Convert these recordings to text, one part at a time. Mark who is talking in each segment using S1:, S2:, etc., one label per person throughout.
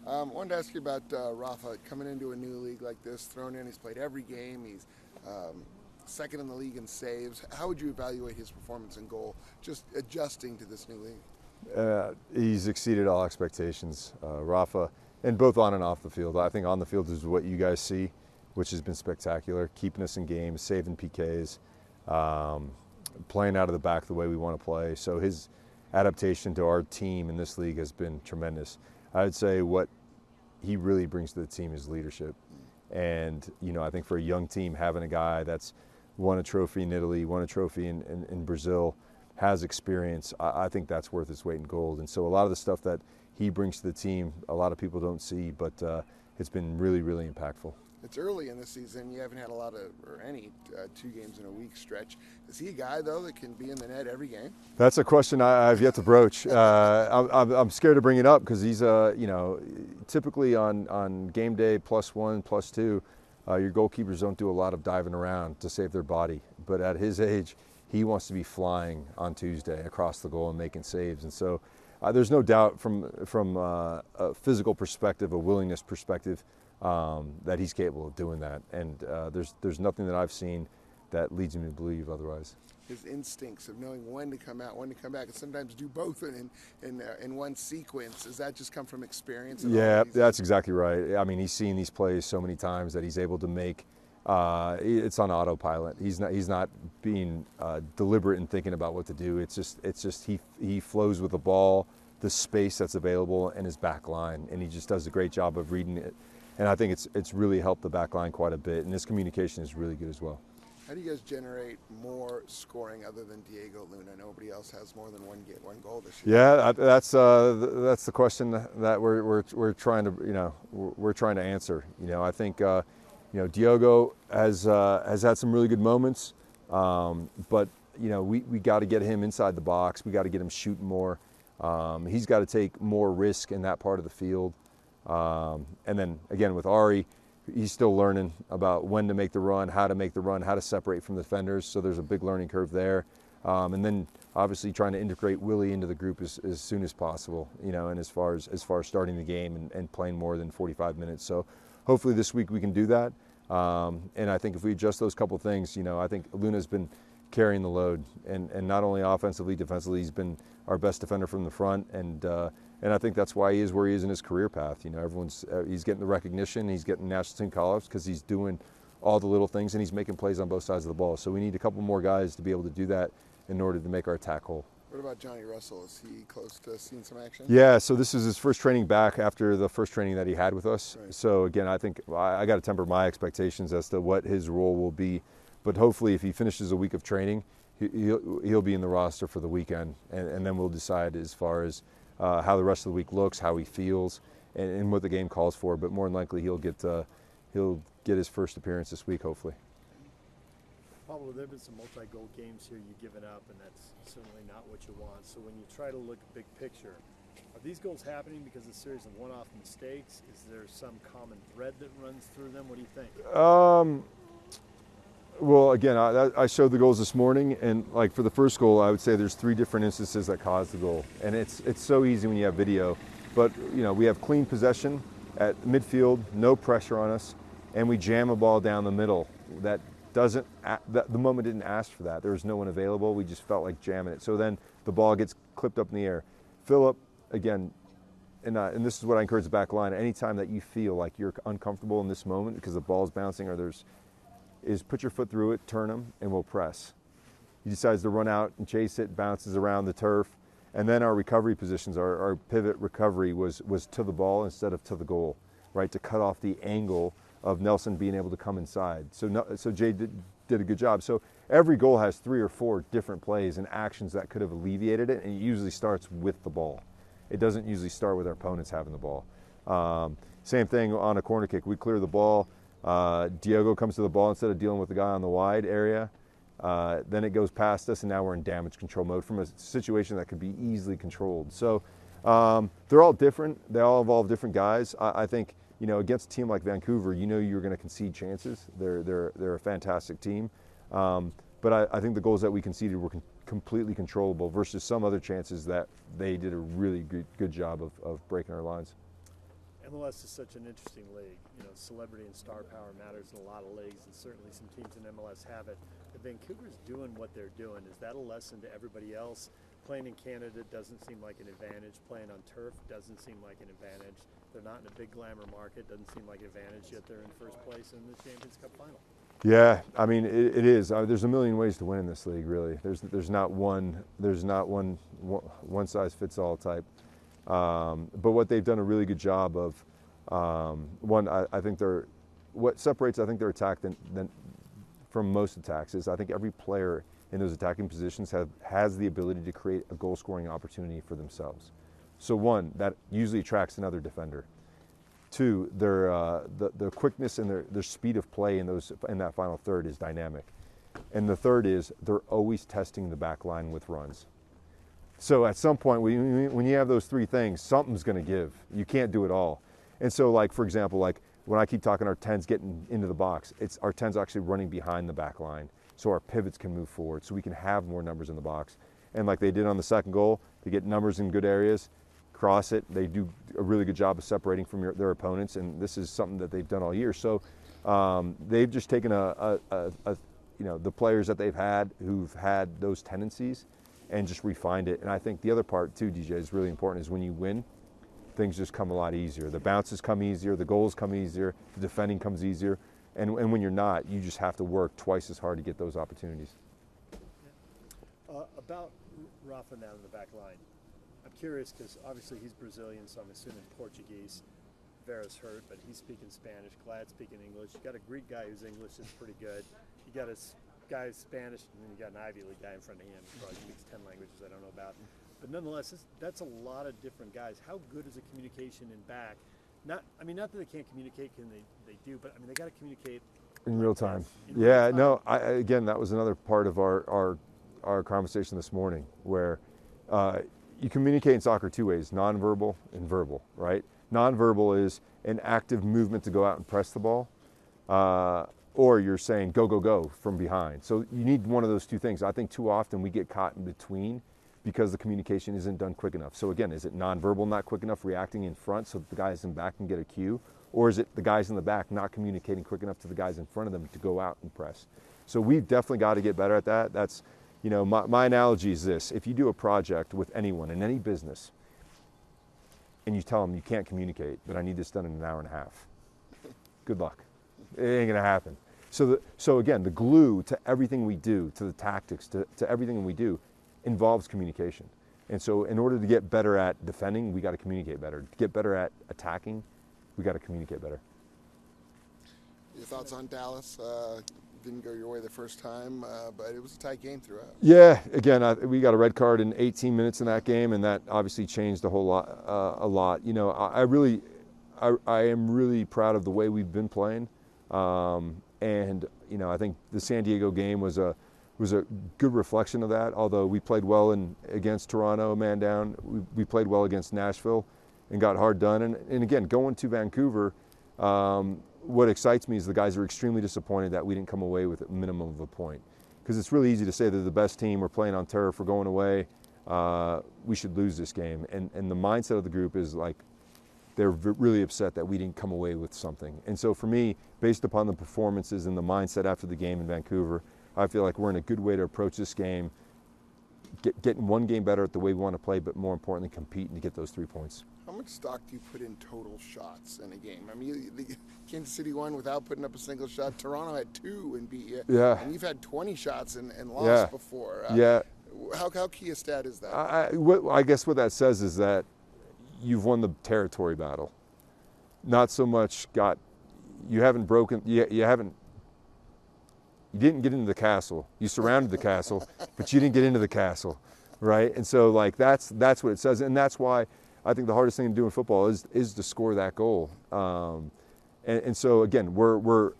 S1: Wanted to ask you about Rafa coming into a new league like this, thrown in. He's played every game. He's second in the league in saves. How would you evaluate his performance and goal, just adjusting to this new league?
S2: He's exceeded all expectations, Rafa, and both on and off the field. I think on the field is what you guys see, which has been spectacular, keeping us in games, saving PKs, playing out of the back the way we want to play. So his adaptation to our team in this league has been tremendous. I would say what he really brings to the team is leadership. And, I think for a young team, having a guy that's won a trophy in Italy, won a trophy in Brazil, has experience, I think that's worth its weight in gold. And so a lot of the stuff that he brings to the team, a lot of people don't see, but it's been really, really impactful.
S1: It's early in the season. You haven't had a lot of, or any, 2 games in a week stretch. Is he a guy, though, that can be in the net every game?
S2: That's a question I've yet to broach. I'm scared to bring it up because he's, typically on game day +1, +2, your goalkeepers don't do a lot of diving around to save their body. But at his age, he wants to be flying on Tuesday across the goal and making saves. And so there's no doubt from a physical perspective, a willingness perspective, that he's capable of doing that. And there's nothing that I've seen that leads me to believe otherwise.
S1: His instincts of knowing when to come out, when to come back, and sometimes do both in one sequence. Does that just come from experience?
S2: Yeah, that's exactly right. I mean, he's seen these plays so many times that he's able to make. It's on autopilot. He's not being deliberate in thinking about what to do. It's just he flows with the ball, the space that's available, and his back line, and he just does a great job of reading it. And I think it's really helped the back line quite a bit, and his communication is really good as well.
S1: How do you guys generate more scoring other than Diego Luna? Nobody else has more than one goal this year.
S2: Yeah, that's the question that we're trying to we're trying to answer. I think Diogo has had some really good moments, but we got to get him inside the box. We got to get him shooting more. He's got to take more risk in that part of the field. And then again with Ari, he's still learning about when to make the run, how to separate from the defenders. So there's a big learning curve there. And then obviously trying to integrate Willie into the group as soon as possible, and as far as starting the game and playing more than 45 minutes. So hopefully this week we can do that. And I think if we adjust those couple things, I think Luna's been carrying the load, and not only offensively, defensively, he's been our best defender from the front, and I think that's why he is where he is in his career path. He's getting the recognition, he's getting national team call-ups because he's doing all the little things and he's making plays on both sides of the ball. So we need a couple more guys to be able to do that in order to make our attack whole.
S1: What about Johnny Russell? Is he close to seeing some action?
S2: Yeah, so this is his first training back after the first training that he had with us.
S1: Right.
S2: So again, I think I got to temper my expectations as to what his role will be. But hopefully if he finishes a week of training, he'll be in the roster for the weekend, and then we'll decide as far as how the rest of the week looks, how he feels, and what the game calls for. But more than likely, he'll get his first appearance this week, hopefully.
S3: Pablo, there have been some multi-goal games here you've given up, and that's certainly not what you want. So when you try to look big picture, are these goals happening because of a series of one-off mistakes? Is there some common thread that runs through them? What do you think?
S2: Well, again, I showed the goals this morning, and like for the first goal, I would say there's 3 different instances that caused the goal, and it's so easy when you have video. But we have clean possession at midfield, no pressure on us, and we jam a ball down the middle. The moment didn't ask for that. There was no one available. We just felt like jamming it. So then the ball gets clipped up in the air. Philip, again, and this is what I encourage the back line. Anytime that you feel like you're uncomfortable in this moment because the ball's bouncing or is put your foot through it, turn them, and we'll press. He decides to run out and chase it, bounces around the turf, and then our recovery positions, our pivot recovery was to the ball instead of to the goal, right, to cut off the angle of Nelson being able to come inside. So Jay did a good job. So every goal has 3 or 4 different plays and actions that could have alleviated it, and it usually starts with the ball. It doesn't usually start with our opponents having the ball. Same thing on a corner kick. We clear the ball. Diogo comes to the ball instead of dealing with the guy on the wide area. Then it goes past us, and now we're in damage control mode from a situation that could be easily controlled. So they're all different. They all involve different guys. I think against a team like Vancouver, you're going to concede chances. They're a fantastic team. But I think the goals that we conceded were completely controllable versus some other chances that they did a really good job of breaking our lines.
S3: MLS is such an interesting league. You know, celebrity and star power matters in a lot of leagues, and certainly some teams in MLS have it. But Vancouver's doing what they're doing. Is that a lesson to everybody else? Playing in Canada doesn't seem like an advantage. Playing on turf doesn't seem like an advantage. They're not in a big glamour market. Doesn't seem like an advantage, yet they're in first place in the Champions Cup final.
S2: Yeah, I mean it is. There's a million ways to win in this league. Really, there's not one size fits all type. But what they've done a really good job of, I think what separates their attack than from most attacks is I think every player in those attacking positions has the ability to create a goal scoring opportunity for themselves. So one, that usually attracts another defender. Two, the quickness and their speed of play in that final third is dynamic. And the third is they're always testing the back line with runs. So at some point, when you have those three things, something's going to give. You can't do it all. And so, like, for example, like when I keep talking our 10s getting into the box, it's our 10s actually running behind the back line so our pivots can move forward, so we can have more numbers in the box. And like they did on the second goal, they get numbers in good areas, cross it. They do a really good job of separating from their opponents, and this is something that they've done all year. So they've just taken the players that they've had who've had those tendencies and just refined it. And I think the other part too, DJ, is really important, is when you win, things just come a lot easier. The bounces come easier, the goals come easier, the defending comes easier. And when you're not, you just have to work twice as hard to get those opportunities.
S3: About Rafa now in the back line, I'm curious because obviously he's Brazilian, so I'm assuming Portuguese. Vera's hurt, but he's speaking Spanish. Glad speaking English. You got a Greek guy whose English is pretty good. You got a guy who's Spanish, and then you got an Ivy League guy in front of him who probably speaks 10 languages I don't know about. But nonetheless, that's a lot of different guys. How good is the communication in back? Not that they can't communicate, and they do, but I mean they got to communicate
S2: in real time.
S3: Real time.
S2: No, again, that was another part of our conversation this morning, where you communicate in soccer two ways: nonverbal and verbal. Right? Nonverbal is an active movement to go out and press the ball, or you're saying go, go, go from behind. So you need one of those two things. I think too often we get caught in between because the communication isn't done quick enough. So again, is it nonverbal, not quick enough, reacting in front so that the guys in back can get a cue? Or is it the guys in the back not communicating quick enough to the guys in front of them to go out and press? So we've definitely got to get better at that. That's, my analogy is this: if you do a project with anyone in any business and you tell them you can't communicate, but I need this done in an hour and a half, good luck. It ain't gonna happen. So again, the glue to everything we do, to the tactics, to everything we do, involves communication. And so in order to get better at defending, we got to communicate better. To get better at attacking, we got to communicate better.
S1: Your thoughts on Dallas? Didn't go your way the first time, but it was a tight game throughout.
S2: Yeah, again, we got a red card in 18 minutes in that game, and that obviously changed a whole lot. I am really proud of the way we've been playing, and I think the San Diego game was a good reflection of that. Although we played well against Toronto, man down, we played well against Nashville and got hard done. And again, going to Vancouver, what excites me is the guys are extremely disappointed that we didn't come away with a minimum of a point. Because it's really easy to say they're the best team, we're playing on turf, we're going away, we should lose this game. And the mindset of the group is like, they're really upset that we didn't come away with something. And so for me, based upon the performances and the mindset after the game in Vancouver, I feel like we're in a good way to approach this game, getting one game better at the way we want to play, but more importantly, competing to get those 3 points.
S1: How much stock do you put in total shots in a game? I mean, Kansas City won without putting up a single shot. Toronto had 2 and beat you.
S2: Yeah.
S1: And you've had 20 shots and lost before.
S2: Yeah.
S1: How key a stat is that?
S2: I guess what that says is that you've won the territory battle. Not so much you didn't get into the castle. You surrounded the castle, but you didn't get into the castle, right? And so like that's what it says, and that's why I think the hardest thing to do in football is to score that goal. And so again, we're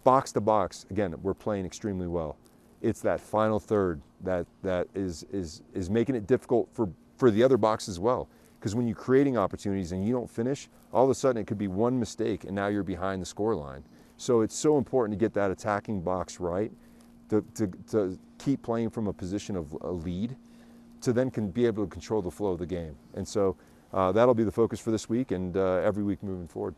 S2: box to box. Again, we're playing extremely well. It's that final third that is making it difficult for the other box as well. Because when you're creating opportunities and you don't finish, all of a sudden it could be one mistake and now you're behind the score line. So it's so important to get that attacking box right, to keep playing from a position of a lead, to then can be able to control the flow of the game. And so that'll be the focus for this week and every week moving forward.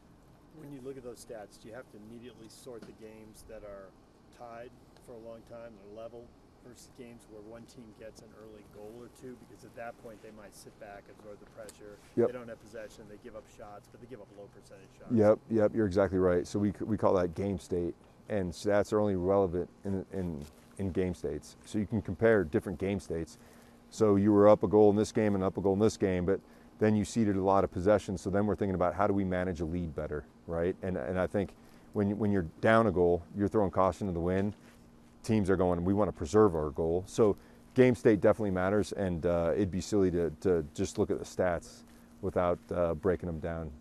S3: When you look at those stats, do you have to immediately sort the games that are tied for a long time, they're level, versus games where one team gets an early goal or two? Because at that point they might sit back, absorb the pressure.
S2: Yep.
S3: They don't have possession, they give up shots, but they give up low percentage shots.
S2: Yep, you're exactly right. So we call that game state, and stats are only relevant in game states. So you can compare different game states. So you were up a goal in this game and up a goal in this game, but then you ceded a lot of possession. So then we're thinking about how do we manage a lead better, right? And I think when you're down a goal, you're throwing caution to the wind. Teams are going, we want to preserve our goal. So game state definitely matters, and it'd be silly to just look at the stats without breaking them down